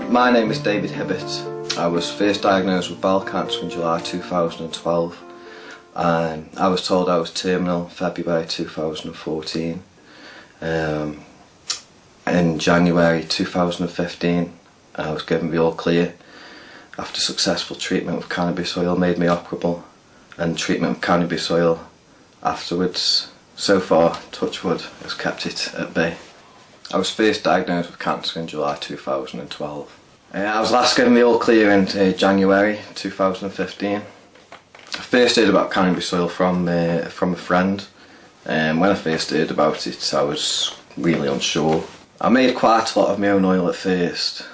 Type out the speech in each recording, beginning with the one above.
My name is David Hibbett. I was first diagnosed with bowel cancer in July 2012. I was told I was terminal in February 2014. In January 2015 I was given the all clear after successful treatment with cannabis oil made me operable, and treatment with cannabis oil afterwards, so far, touch wood, has kept it at bay. I was first diagnosed with cancer in July 2012. I was last given the all clear in January 2015. I first heard about cannabis oil from a friend. When I first heard about it, I was really unsure. I made quite a lot of my own oil at first,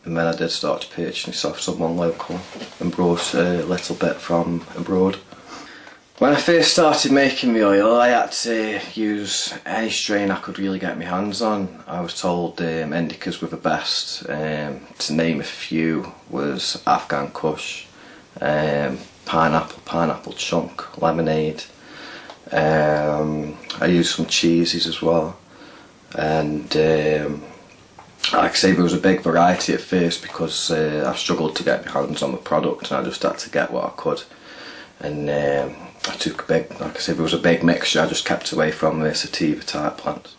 and then I did start to purchase this off someone local and brought a little bit from abroad. When I first started making the oil, I had to use any strain I could really get my hands on. I was told indicas were the best. To name a few was Afghan Kush, pineapple chunk, lemonade. I used some cheeses as well, and like I say, there was a big variety at first because I struggled to get my hands on the product, and I just had to get what I could. And I took a big, like I said, there was a big mixture. I just kept away from the sativa type plants.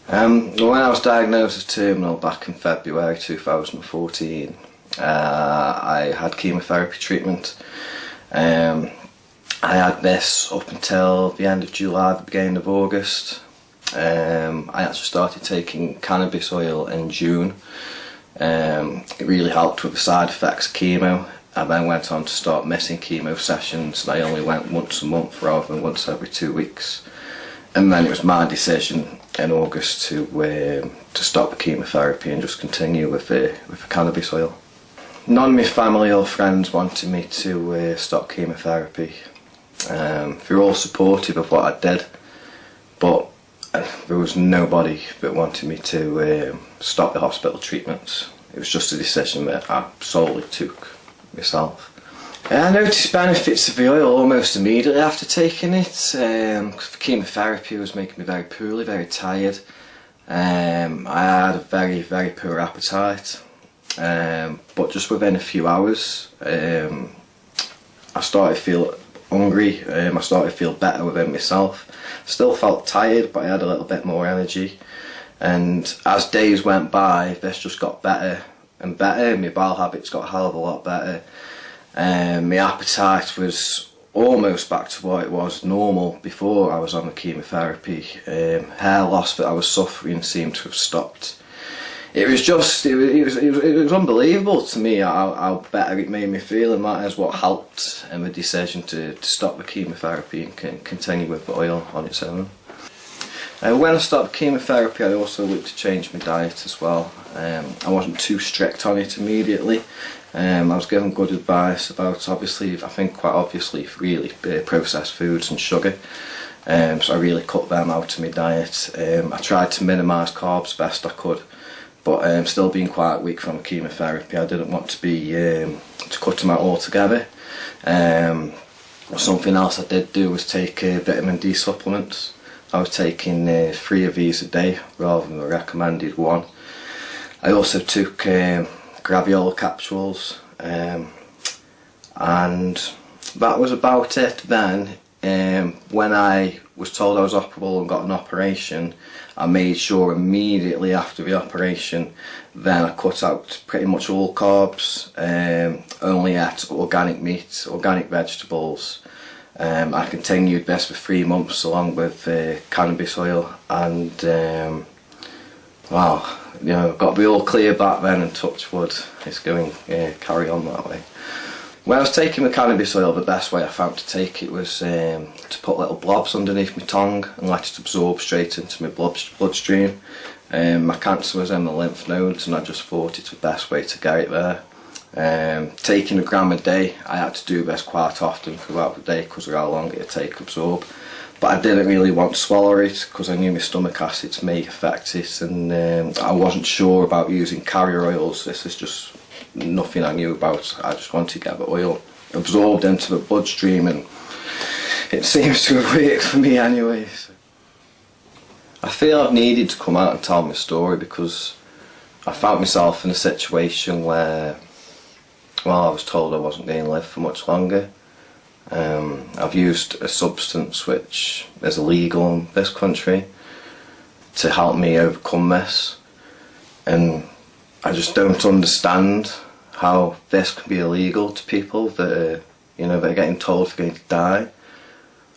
When I was diagnosed as terminal back in February 2014, I had chemotherapy treatment. I had this up until the end of July, the beginning of August. I actually started taking cannabis oil in June. It really helped with the side effects of chemo. I then went on to start missing chemo sessions, and I only went once a month rather than once every 2 weeks. And then it was my decision in August to stop the chemotherapy and just continue with the cannabis oil. None of my family or friends wanted me to stop chemotherapy. They were all supportive of what I did, but there was nobody that wanted me to stop the hospital treatments. It was just a decision that I solely took myself. I noticed benefits of the oil almost immediately after taking it. The chemotherapy was making me very poorly, very tired. I had a very, very poor appetite. But just within a few hours, I started to feel hungry. I started to feel better within myself. Still felt tired, but I had a little bit more energy. And as days went by, this just got better and better. My bowel habits got a hell of a lot better. My appetite was almost back to what it was normal before I was on the chemotherapy. Hair loss that I was suffering seemed to have stopped. It was just, it was unbelievable to me how better it made me feel, and that is what helped in the decision to stop the chemotherapy and continue with the oil on its own. When I stopped chemotherapy, I also looked to change my diet as well. I wasn't too strict on it immediately. I was given good advice about, obviously, I think quite obviously, really processed foods and sugar. So I really cut them out of my diet. I tried to minimise carbs best I could, but still being quite weak from chemotherapy, I didn't want to be to cut them out altogether. Something else I did do was take vitamin D supplements. I was taking 3 of these a day rather than the recommended 1. I also took graviola capsules, and that was about it then. When I was told I was operable and got an operation, I made sure immediately after the operation then I cut out pretty much all carbs, only ate organic meat, organic vegetables. I continued this for 3 months along with cannabis oil, and wow, you know, got to be all clear back then, and touch wood, it's going carry on that way. When I was taking the cannabis oil, the best way I found to take it was to put little blobs underneath my tongue and let it absorb straight into my bloodstream. My cancer was in the lymph nodes, and I just thought it's the best way to get it there. Taking 1 gram a day, I had to do this quite often throughout the day because of how long it would take to absorb. But I didn't really want to swallow it because I knew my stomach acids may affect it, and I wasn't sure about using carrier oils. This is just nothing I knew about. I just wanted to get the oil absorbed into the bloodstream, and it seems to have worked for me anyway. So I feel I've needed to come out and tell my story because I found myself in a situation where, well, I was told I wasn't going to live for much longer. I've used a substance which is illegal in this country to help me overcome this, and I just don't understand how this can be illegal to people that are, that are getting told they're going to die.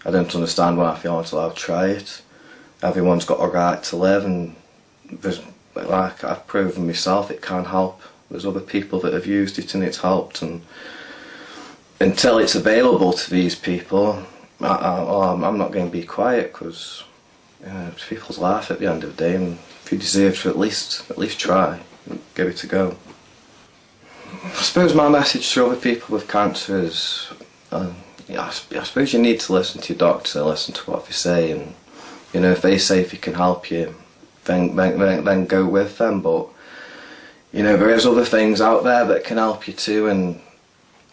I don't understand why I feel until I've tried it. Everyone's got a right to live, and there's, like I've proven myself, it can help. There's other people that have used it and it's helped, and until it's available to these people, I'm not going to be quiet, because it's people's life at the end of the day, and if you deserve to at least try, give it a go. I suppose my message to other people with cancer is, I suppose you need to listen to your doctor, listen to what they say, and if they say if it can help you, then go with them. But there is other things out there that can help you too, and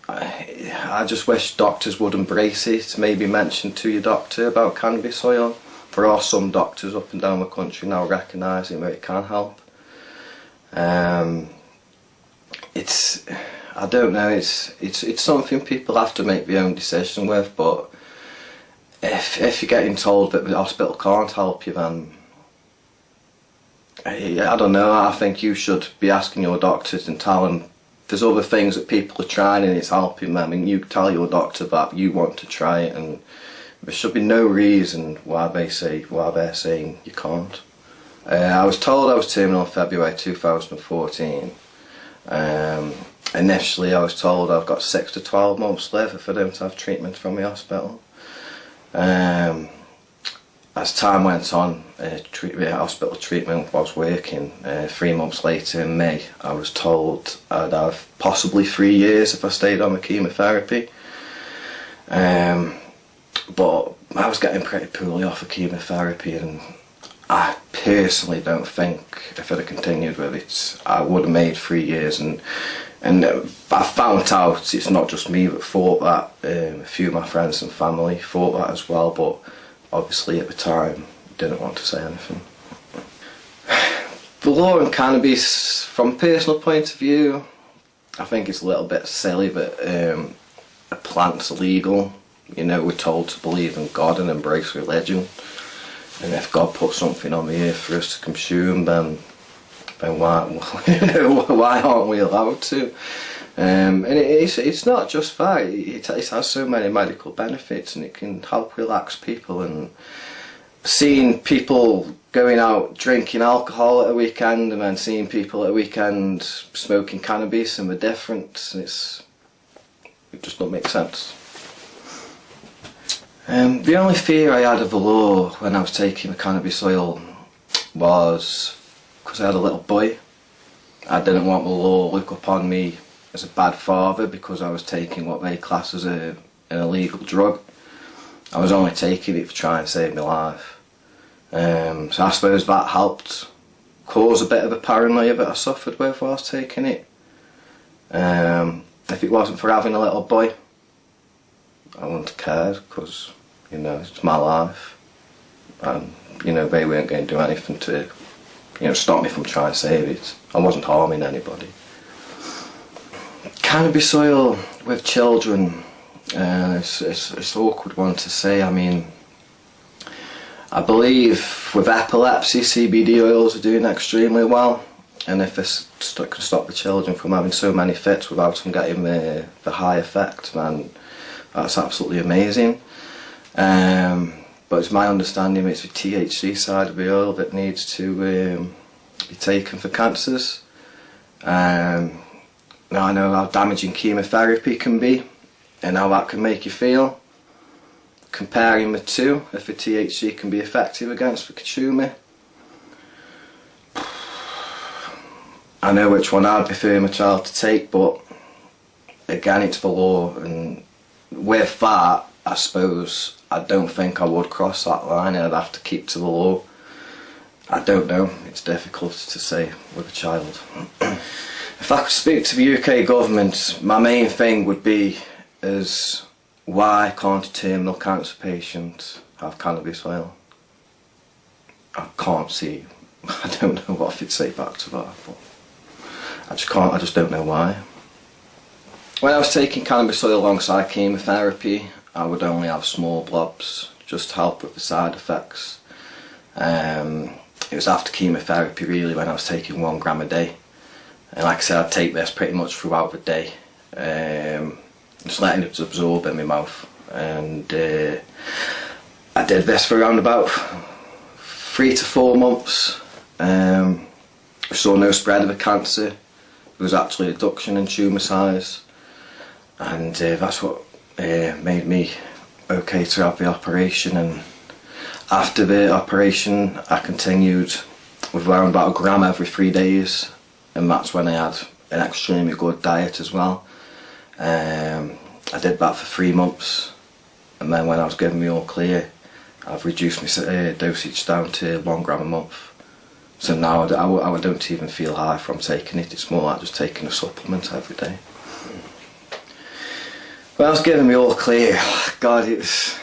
I just wish doctors would embrace it. Maybe mention to your doctor about cannabis oil. There are some doctors up and down the country now recognising that it can help. I don't know, it's something people have to make their own decision with, but if you're getting told that the hospital can't help you, then I don't know, I think you should be asking your doctors and tell them there's other things that people are trying and it's helping them, and you tell your doctor that you want to try it, and there should be no reason why they're saying you can't. I was told I was terminal in February 2014. Initially I was told I've got 6 to 12 months left if I don't have treatment from the hospital. As time went on, hospital treatment was working. 3 months later in May I was told I'd have possibly 3 years if I stayed on the chemotherapy. But I was getting pretty poorly off of chemotherapy, and I personally don't think if I'd have continued with it I would have made 3 years, and I found out it's not just me that thought that. A few of my friends and family thought that as well, but obviously at the time didn't want to say anything. The law on cannabis, from a personal point of view, I think it's a little bit silly that a plant's illegal. We're told to believe in God and embrace religion, and if God put something on the earth for us to consume, then why aren't we allowed to? And it's not just that, it has so many medical benefits, and it can help relax people, and seeing people going out drinking alcohol at a weekend and then seeing people at a weekend smoking cannabis and the difference, it just don't make sense. The only fear I had of the law when I was taking the cannabis oil was because I had a little boy. I didn't want the law to look upon me as a bad father because I was taking what they class as an illegal drug. I was only taking it to try and save my life. So I suppose that helped cause a bit of a paranoia that I suffered with whilst taking it. If it wasn't for having a little boy, I wouldn't have cared, because it's my life, and they weren't going to do anything to stop me from trying to save it. I wasn't harming anybody. Cannabis oil with children, it's an awkward one to say. I mean, I believe with epilepsy CBD oils are doing extremely well, and if this can stop the children from having so many fits without them getting the high effect, then that's absolutely amazing. But it's my understanding it's the THC side of the oil that needs to be taken for cancers. Now I know how damaging chemotherapy can be and how that can make you feel. Comparing the two, if the THC can be effective against the consumer, I know which one I'd prefer my child to take, but again, it's the law, and with that, I suppose I don't think I would cross that line. I'd have to keep to the law. I don't know, it's difficult to say with a child. If I could speak to the UK government, my main thing would be is why can't a terminal cancer patient have cannabis oil? I can't see, I don't know what I'd say back to that. But I just don't know why. When I was taking cannabis oil alongside chemotherapy, I would only have small blobs, just to help with the side effects. It was after chemotherapy really when I was taking 1 gram a day. And like I said, I'd take this pretty much throughout the day. Just letting it absorb in my mouth. And I did this for around about 3 to 4 months. We saw no spread of the cancer. There was actually a reduction in tumour size. And that's what made me okay to have the operation. And after the operation I continued with around about 1 gram every 3 days, and that's when I had an extremely good diet as well. I did that for 3 months, and then when I was given the all clear, I've reduced my dosage down to 1 gram a month. So now I don't even feel high from taking it. It's more like just taking a supplement every day. When I was given the all clear, God, it was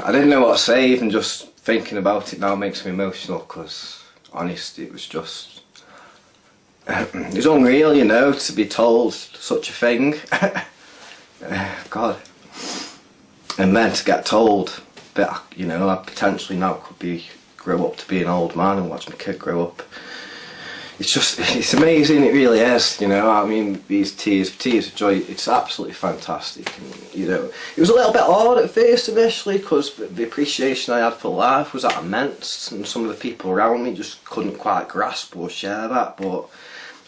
I didn't know what to say. Even just thinking about it now makes me emotional, because honestly it was just it was unreal, you know, to be told such a thing. God. And then to get told that, you know, I potentially now could grow up to be an old man and watch my kid grow up. It's amazing, it really is, you know. I mean, these tears of joy, it's absolutely fantastic. And, you know, it was a little bit hard at first initially, because the appreciation I had for life was that immense, and some of the people around me just couldn't quite grasp or share that. But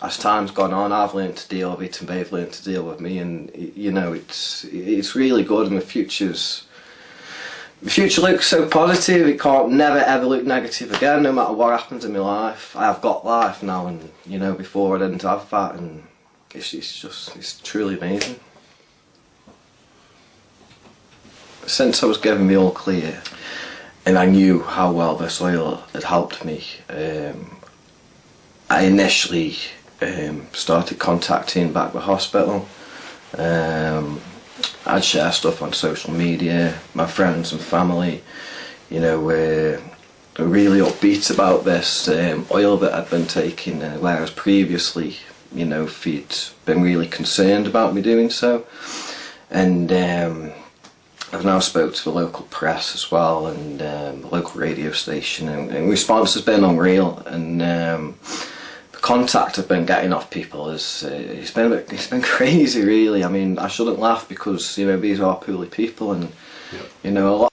as time's gone on, I've learned to deal with it, and they've learned to deal with me, and you know, it's really good, and the future looks so positive. It can't never ever look negative again, no matter what happens in my life. I have got life now, and you know, before I didn't have that, and it's truly amazing. Since I was given the all clear, and I knew how well this oil had helped me, I initially started contacting back the hospital. I'd share stuff on social media. My friends and family, you know, were really upbeat about this oil that I'd been taking, whereas previously, you know, they'd been really concerned about me doing so. And I've now spoke to the local press as well, and the local radio station, and response has been unreal. And the contact I've been getting off people it's been crazy, really. I mean, I shouldn't laugh, because you know, these are poorly people, and you know,